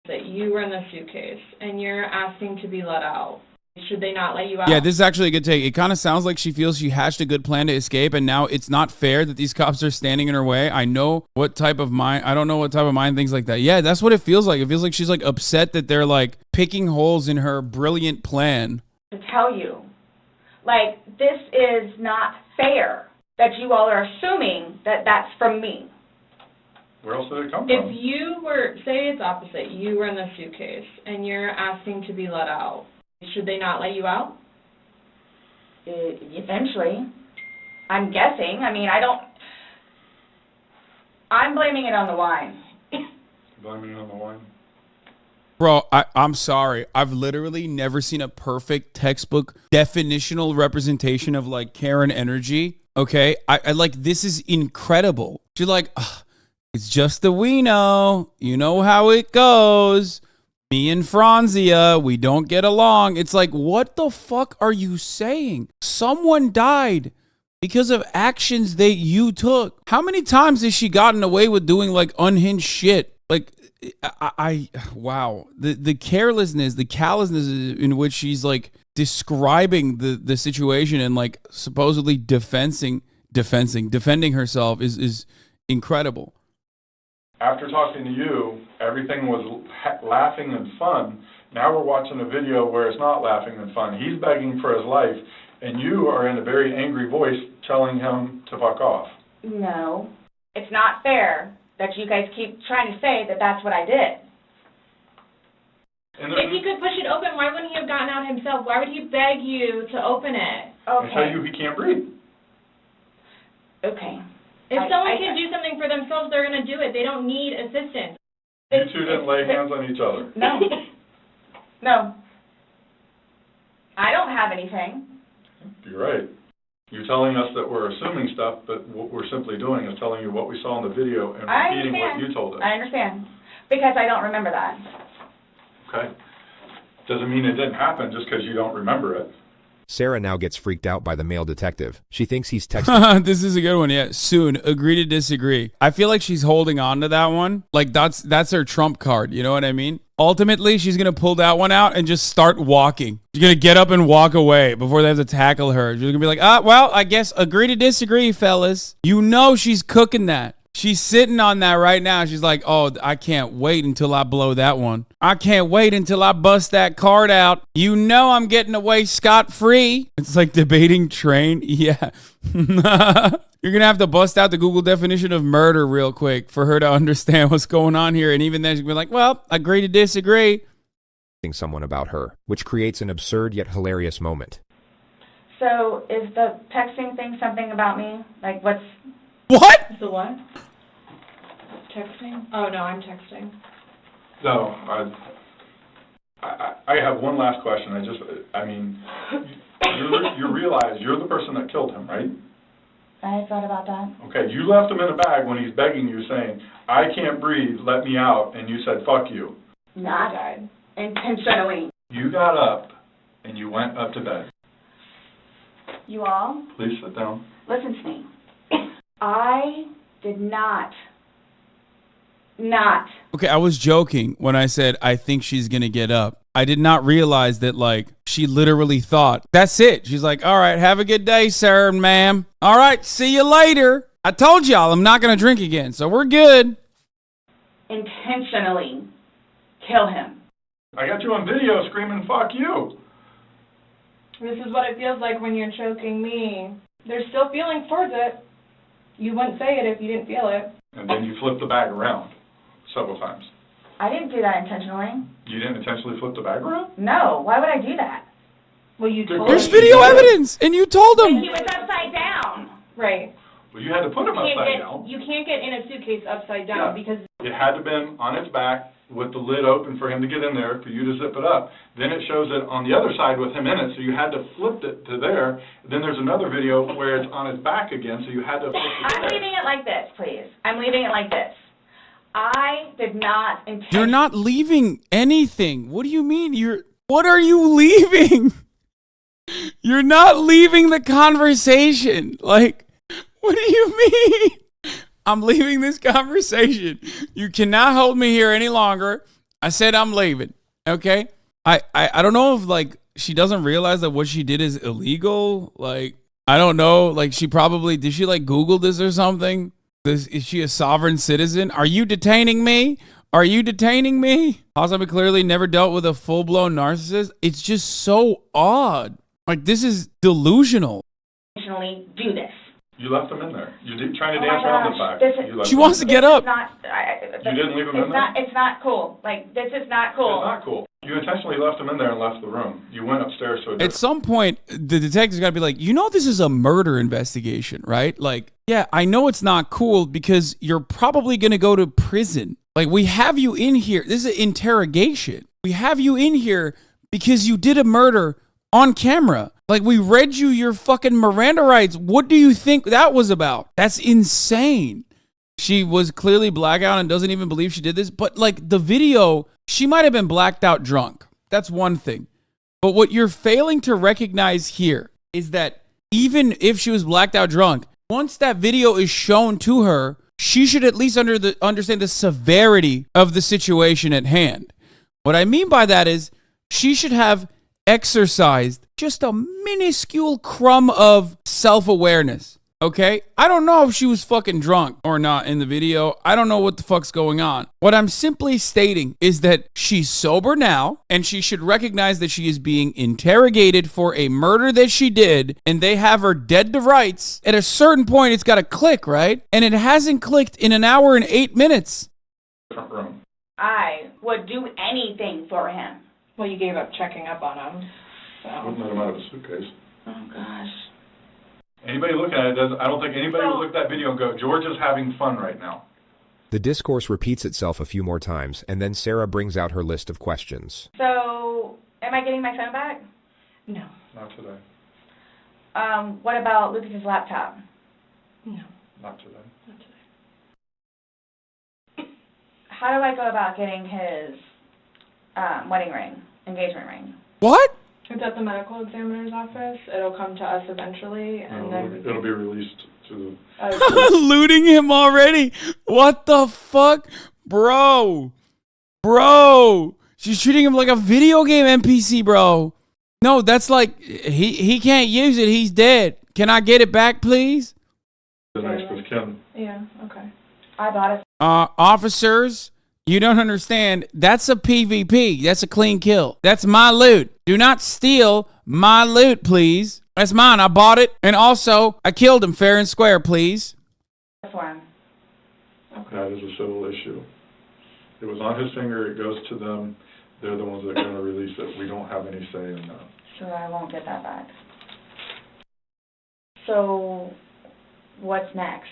That you were in the suitcase and you're asking to be let out. Should they not let you out? Yeah, this is actually a good take. It kind of sounds like she feels she hatched a good plan to escape, and now it's not fair that these cops are standing in her way. I don't know what type of mind thinks like that. Yeah, that's what it feels like. It feels like she's like upset that they're like picking holes in her brilliant plan. To tell you, like, this is not fair that you all are assuming that that's from me. Where else did it come from? If you were, say it's opposite, you were in the suitcase and you're asking to be let out, should they not let you out? Eventually. I'm guessing. I mean, I'm blaming it on the wine. Blaming it on the wine? Bro, I'm sorry. I've literally never seen a perfect textbook definitional representation of like Karen energy. Okay? I like, this is incredible. She's like, ugh. It's just the we know. You know how it goes. Me and Franzia, we don't get along. It's like, what the fuck are you saying? Someone died because of actions that you took. How many times has she gotten away with doing like unhinged shit? Like, wow. The carelessness, the callousness in which she's like describing the situation and like supposedly defending herself is incredible. After talking to you, everything was laughing and fun. Now we're watching a video where it's not laughing and fun. He's begging for his life, and you are in a very angry voice telling him to fuck off. No. It's not fair that you guys keep trying to say that that's what I did. If he could push it open, why wouldn't he have gotten out himself? Why would he beg you to open it? Okay. I tell you he can't breathe. Okay. If someone can do something for themselves, they're going to do it. They don't need assistance. You two didn't lay hands on each other. No. No. I don't have anything. You're right. You're telling us that we're assuming stuff, but what we're simply doing is telling you what we saw in the video and repeating what you told us. I understand. Because I don't remember that. Okay. Doesn't mean it didn't happen just because you don't remember it. Sarah now gets freaked out by the male detective. She thinks he's texting. This is a good one. Yeah. Soon. Agree to disagree. I feel like she's holding on to that one. Like that's her trump card. You know what I mean? Ultimately, she's going to pull that one out and just start walking. She's going to get up and walk away before they have to tackle her. She's going to be like, well, I guess agree to disagree, fellas. You know she's cooking that. She's sitting on that right now. She's like, oh, I can't wait until I blow that one. I can't wait until I bust that card out. You know I'm getting away scot-free. It's like debating train. Yeah. You're going to have to bust out the Google definition of murder real quick for her to understand what's going on here. And even then she'll be like, well, agree to disagree. Someone about her, which creates an absurd yet hilarious moment. So is the texting thing something about me? Like what's... What? The what? Texting? Oh, no, I'm texting. No, I have one last question. You realize you're the person that killed him, right? I thought about that. Okay, you left him in the bag when he's begging you, saying, I can't breathe, let me out, and you said, fuck you. Not intentionally. You got up, and you went up to bed. You all, Please sit down. listen to me. I did not. Okay, I was joking when I said I think she's gonna get up. I did not realize that, like, she literally thought, that's it. She's like, all right, have a good day, sir and ma'am. All right, see you later. I told y'all I'm not gonna drink again, so we're good. Intentionally kill him. I got you on video screaming, fuck you. This is what it feels like when you're choking me. There's still feelings towards it. You wouldn't say it if you didn't feel it. And then you flipped the bag around several times. I didn't do that intentionally. You didn't intentionally flip the bag around? No, why would I do that? Well, you told There's him. video evidence, and you told him. He was upside down. Right. Well, you had to put him upside down. You can't get in a suitcase upside down because... It had to have been on its back with the lid open for him to get in there, for you to zip it up. Then it shows it on the other side with him in it, so you had to flip it to there. Then there's another video where it's on his back again, so you had to flip it to I'm there. leaving it like this, please. I'm leaving it like this. I did not intend... You're not leaving anything. What do you mean? What are you leaving? You're not leaving the conversation. Like, what do you mean? I'm leaving this conversation. You cannot hold me here any longer. I said I'm leaving. Okay? I don't know if, like, she doesn't realize that what she did is illegal. Like, I don't know. Like, did she, like, Google this or something? Is she a sovereign citizen? Are you detaining me? Are you detaining me? HasanAbi clearly never dealt with a full-blown narcissist. It's just so odd. Like, this is delusional. Intentionally do this. You left him in there. You did trying to dance around the fact. She wants to get up. You didn't leave him in there? It's not cool. Like, this is not cool. It's not cool. You intentionally left him in there and left the room. You went upstairs to a At some point, the detective's got to be like, you know, this is a murder investigation, right? Like, yeah, I know it's not cool because you're probably going to go to prison. Like, we have you in here. This is an interrogation. We have you in here because you did a murder on camera. Like, we read you your fucking Miranda rights. What do you think that was about? That's insane. She was clearly blackout and doesn't even believe she did this. But, like, the video, she might have been blacked out drunk. That's one thing. But what you're failing to recognize here is that even if she was blacked out drunk, once that video is shown to her, she should at least understand the severity of the situation at hand. What I mean by that is she should have exercised just a minuscule crumb of self-awareness. Okay? I don't know if she was fucking drunk or not in the video. I don't know what the fuck's going on. What I'm simply stating is that she's sober now, and she should recognize that she is being interrogated for a murder that she did, and they have her dead to rights. At a certain point, it's got to click, right? And it hasn't clicked in an hour and 8 minutes. I would do anything for him. Well, you gave up checking up on him. So. Wouldn't let him out of a suitcase. Oh, gosh. Anybody looking at it I don't think anybody would look at that video and go, George is having fun right now. The discourse repeats itself a few more times, and then Sarah brings out her list of questions. So, am I getting my phone back? No. Not today. What about Lucas's laptop? No. Not today. Not today. How do I go about getting his wedding ring, engagement ring? What? It's at the medical examiner's office. It'll come to us eventually, and then It'll be released to looting him already. What the fuck? Bro. She's treating him like a video game NPC, bro. No, that's like, he can't use it. He's dead. Can I get it back, please? the next with Kim. Yeah, okay. I bought it. Officers, you don't understand. That's a PvP. That's a clean kill. That's my loot. Do not steal my loot, please. That's mine. I bought it. And also, I killed him fair and square, please. For him. That is a civil issue. It was on his finger. It goes to them. They're the ones that are going to release it. We don't have any say in that. So I won't get that back. So, what's next?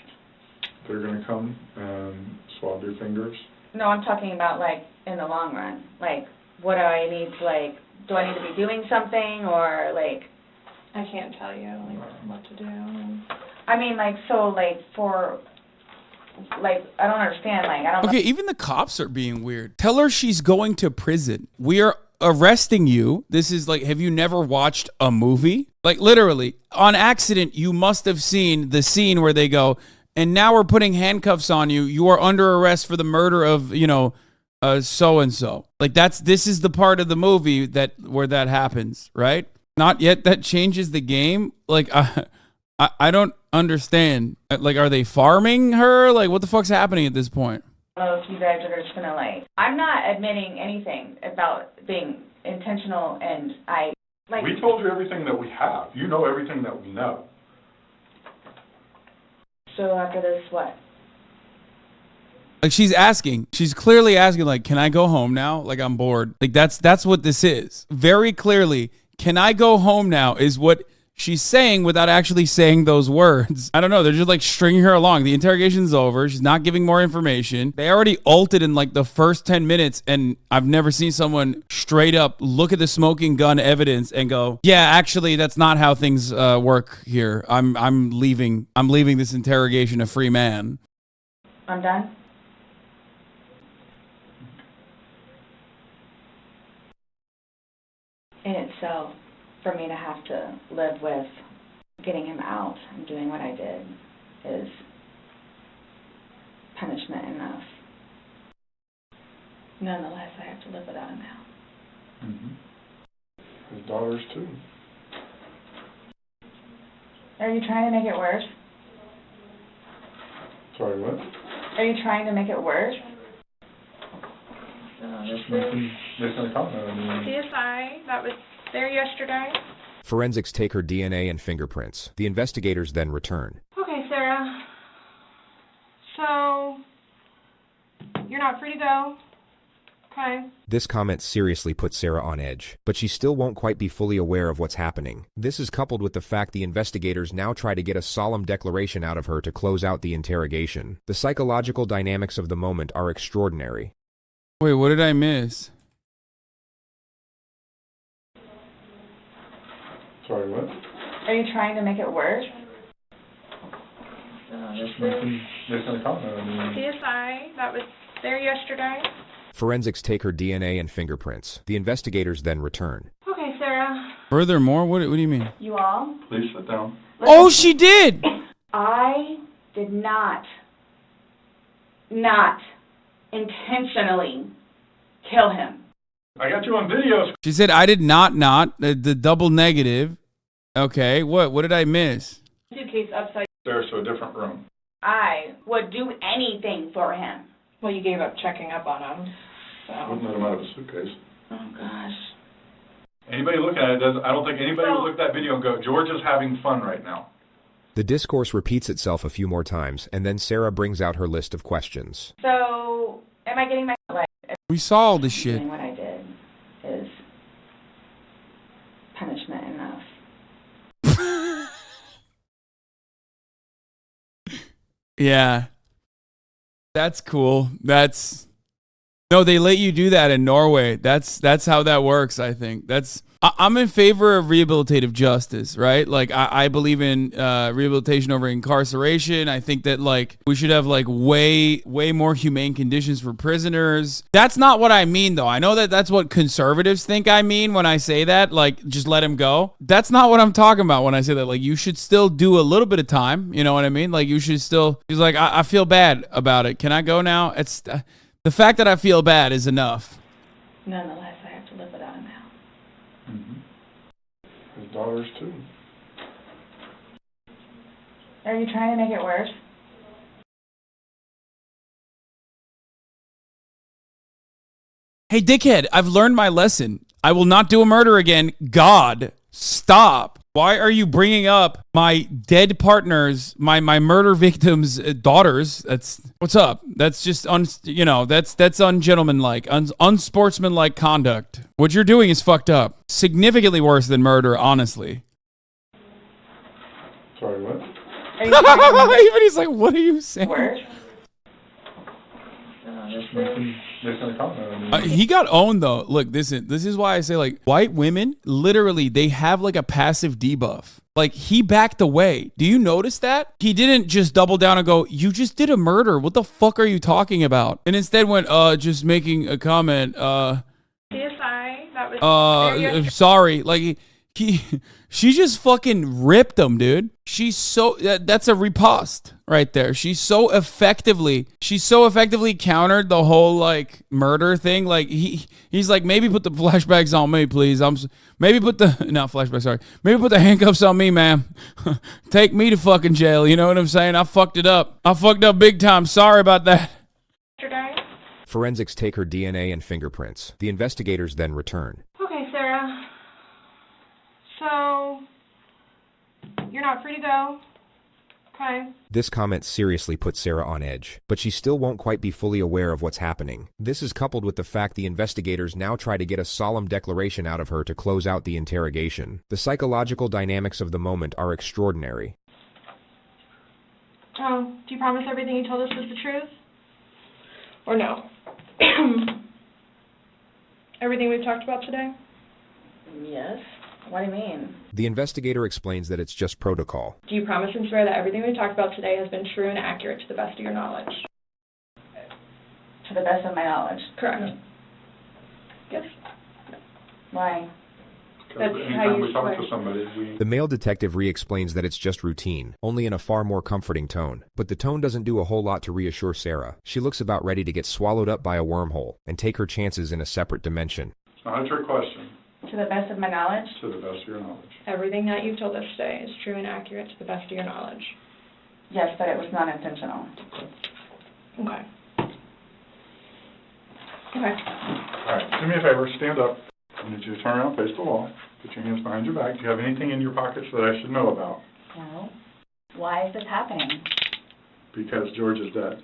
They're going to come and swab your fingers. No, I'm talking about, like, in the long run. Like, what do I need to, like, do I need to be doing something, or, like... I can't tell you, like, what to do. I mean, like, so, like, for, like, I don't understand, like, I don't Okay, even the cops are being weird. Tell her she's going to prison. We are arresting you. This is like, have you never watched a movie? Like, literally, on accident, you must have seen the scene where they go, and now we're putting handcuffs on you. You are under arrest for the murder of, you know, so-and-so. Like, this is the part of the movie where that happens, right? Not yet that changes the game. Like, I don't understand. Like, are they farming her? Like, what the fuck's happening at this point? know if you guys are just gonna, like, I'm not admitting anything about being intentional, and we told you everything that we have. You know everything that we know. So after this, what? Like, she's clearly asking, like, can I go home now? Like, I'm bored. Like, that's what this is. Very clearly, can I go home now is what she's saying without actually saying those words. I don't know. They're just like stringing her along. The interrogation's over. She's not giving more information. They already ulted in like the first 10 minutes, and I've never seen someone straight up look at the smoking gun evidence and go, yeah, actually, that's not how things work here. I'm leaving. I'm leaving this interrogation a free man. I'm done. In itself, for me to have to live with getting him out and doing what I did is punishment enough. Nonetheless, I have to live without him now. Mm-hmm. His daughters, too. Are you trying to make it worse? Sorry, what? Are you trying to make it worse? CSI that was there yesterday. Forensics take her DNA and fingerprints. The investigators then return. Okay, Sarah. So, you're not free to go. Okay. This comment seriously puts Sarah on edge, but she still won't quite be fully aware of what's happening. This is coupled with the fact the investigators now try to get a solemn declaration out of her to close out the interrogation. The psychological dynamics of the moment are extraordinary. Wait, what did I miss? Sorry, what? Are you trying to make it worse? CSI that was there yesterday. Forensics take her DNA and fingerprints. The investigators then return. Okay, Sarah. Furthermore, what do you mean? You all? Please sit down. Oh, she did! I did not intentionally kill him. I got you on video. She said, I did not, the double negative. Okay, what did I miss? Suitcase upside. There's to a different room. I would do anything for him. Well, you gave up checking up on him. So. Wouldn't let him out of a suitcase. Oh, gosh. Anybody looking at it I don't think anybody would look at that video and go, George is having fun right now. The discourse repeats itself a few more times, and then Sarah brings out her list of questions. So, am I getting my... We saw all this shit. What I did is punishment enough. Yeah. That's cool. No, they let you do that in Norway. That's how that works, I think. I'm in favor of rehabilitative justice, right? Like, I believe in rehabilitation over incarceration. I think that, like, we should have, like, way more humane conditions for prisoners. That's not what I mean, though. I know that that's what conservatives think I mean when I say that, like, just let him go. That's not what I'm talking about when I say that. Like, you should still do a little bit of time. You know what I mean? Like, you should still... He's like, I feel bad about it. Can I go now? It's... the fact that I feel bad is enough. Nonetheless, I have to live without him now. Mm-hmm. His daughters, too. Are you trying to make it worse? Hey, dickhead, I've learned my lesson. I will not do a murder again. God, stop. Why are you bringing up my dead partners, my murder victims' daughters? That's what's up. That's just that's ungentlemanlike, unsportsmanlike conduct. What you're doing is fucked up. Significantly worse than murder, honestly. Sorry, what? Even he's like, what are you saying? Worse? He got owned though. Look, this is why I say, like, white women literally they have like a passive debuff. Like, he backed away. Do you notice that? He didn't just double down and go, you just did a murder. What the fuck are you talking about? And instead went, just making a comment. CSI, that was sorry. Like, she just fucking ripped him, dude. She's so, that's a riposte right there. She's so effectively countered the whole like murder thing. Like he's like, maybe put the flashbacks on me, please. Maybe put the handcuffs on me, ma'am. Take me to fucking jail. You know what I'm saying? I fucked it up. I fucked up big time. Sorry about that. Forensics take her DNA and fingerprints. The investigators then return. Okay, Sarah. So, you're not free to go. Okay. This comment seriously puts Sarah on edge, but she still won't quite be fully aware of what's happening. This is coupled with the fact the investigators now try to get a solemn declaration out of her to close out the interrogation. The psychological dynamics of the moment are extraordinary. Oh, do you promise everything you told us was the truth? Or no? Everything we've talked about today? Yes. What do you mean? The investigator explains that it's just protocol. Do you promise and swear that everything we've talked about today has been true and accurate to the best of your knowledge? To the best of my knowledge. Correct. Yes. Why? That's how Anytime you we talk swear. to somebody, The male detective re-explains that it's just routine, only in a far more comforting tone. But the tone doesn't do a whole lot to reassure Sarah. She looks about ready to get swallowed up by a wormhole and take her chances in a separate dimension. It's not a trick question. To the best of my knowledge? To the best of your knowledge. Everything that you've told us today is true and accurate to the best of your knowledge. Yes, but it was not intentional. Okay. All right, do me a favor, stand up. I need you to turn around, face the wall, put your hands behind your back. Do you have anything in your pockets that I should know about? No. Why is this happening? Because George is dead.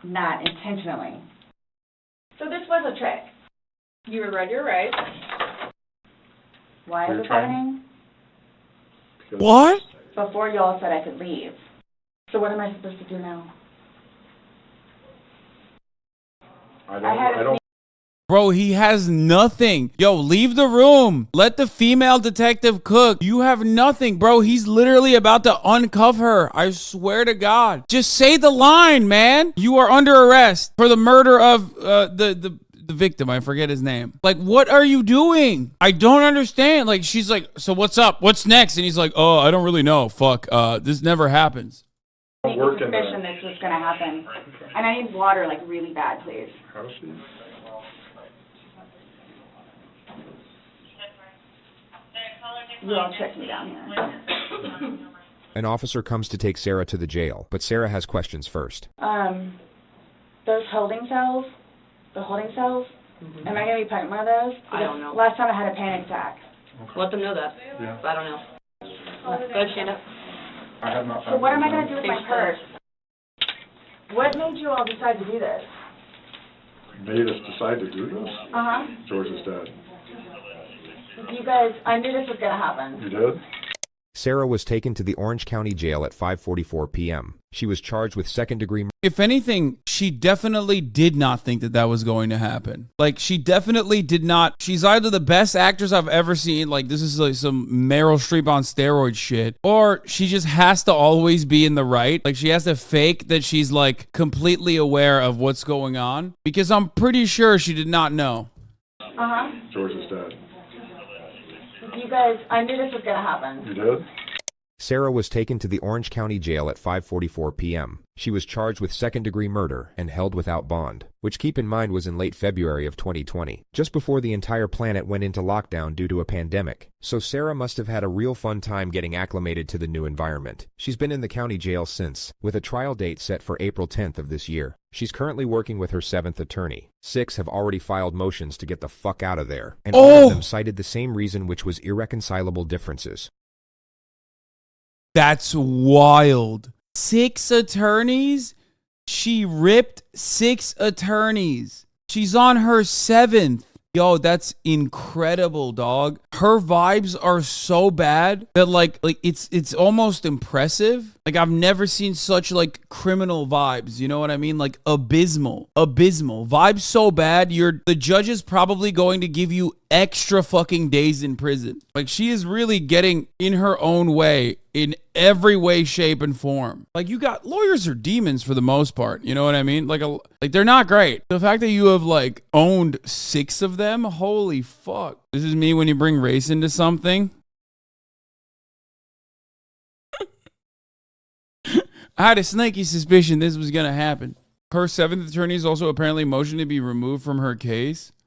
Not intentionally. So this was a trick. You were right, you're right. Why is You're this trying- happening? Because What? Before y'all said I could leave. So what am I supposed to do now? I don't. Bro, he has nothing. Yo, leave the room. Let the female detective cook. You have nothing, bro. He's literally about to uncuff her. I swear to God. Just say the line, man. You are under arrest for the murder of the victim. I forget his name. Like, what are you doing? I don't understand. Like, she's like, so what's up? What's next? And he's like, oh, I don't really know. Fuck. This never happens. I need suspicion this was going to happen. And I need water, like, really bad, please. How does she? You all check me down here. An officer comes to take Sarah to the jail, but Sarah has questions first. Those holding cells, am I going to be put in one of those? I don't know. Last time I had a panic attack. Let them know that. Yeah. I don't know. Go ahead, stand up. I have not. So what am I going to do with my purse? What made you all decide to do this? Made us decide to do this? Uh-huh. George is dead. You guys, I knew this was going to happen. You did? Sarah was taken to the Orange County Jail at 5:44 p.m. She was charged with second-degree murder. If anything, she definitely did not think that was going to happen. Like, she definitely did not. She's either the best actress I've ever seen, like this is like some Meryl Streep on steroid shit, or she just has to always be in the right. Like, she has to fake that she's like completely aware of what's going on, because I'm pretty sure she did not know. Uh-huh. George is dead. You guys, I knew this was going to happen. You did? Sarah was taken to the Orange County Jail at 5:44 p.m. She was charged with second-degree murder and held without bond, which, keep in mind, was in late February of 2020, just before the entire planet went into lockdown due to a pandemic. So Sarah must have had a real fun time getting acclimated to the new environment. She's been in the county jail since, with a trial date set for April 10th of this year. She's currently working with her 7th attorney. 6 have already filed motions to get the fuck out of there, and all of them cited the same reason, which was irreconcilable differences. That's wild. 6 attorneys? She ripped 6 attorneys. She's on her 7th. Yo, that's incredible, dog. Her vibes are so bad that like it's almost impressive. Like, I've never seen such like criminal vibes, you know what I mean? Like abysmal vibes so bad, the judge is probably going to give you extra fucking days in prison. Like, she is really getting in her own way in every way, shape, and form. Like, you got lawyers are demons for the most part. You know what I mean? Like they're not great. The fact that you have like owned 6 of them, holy fuck. This is me when you bring race into something. I had a snaky suspicion this was gonna happen. Her 7th attorney is also apparently motioned to be removed from her case.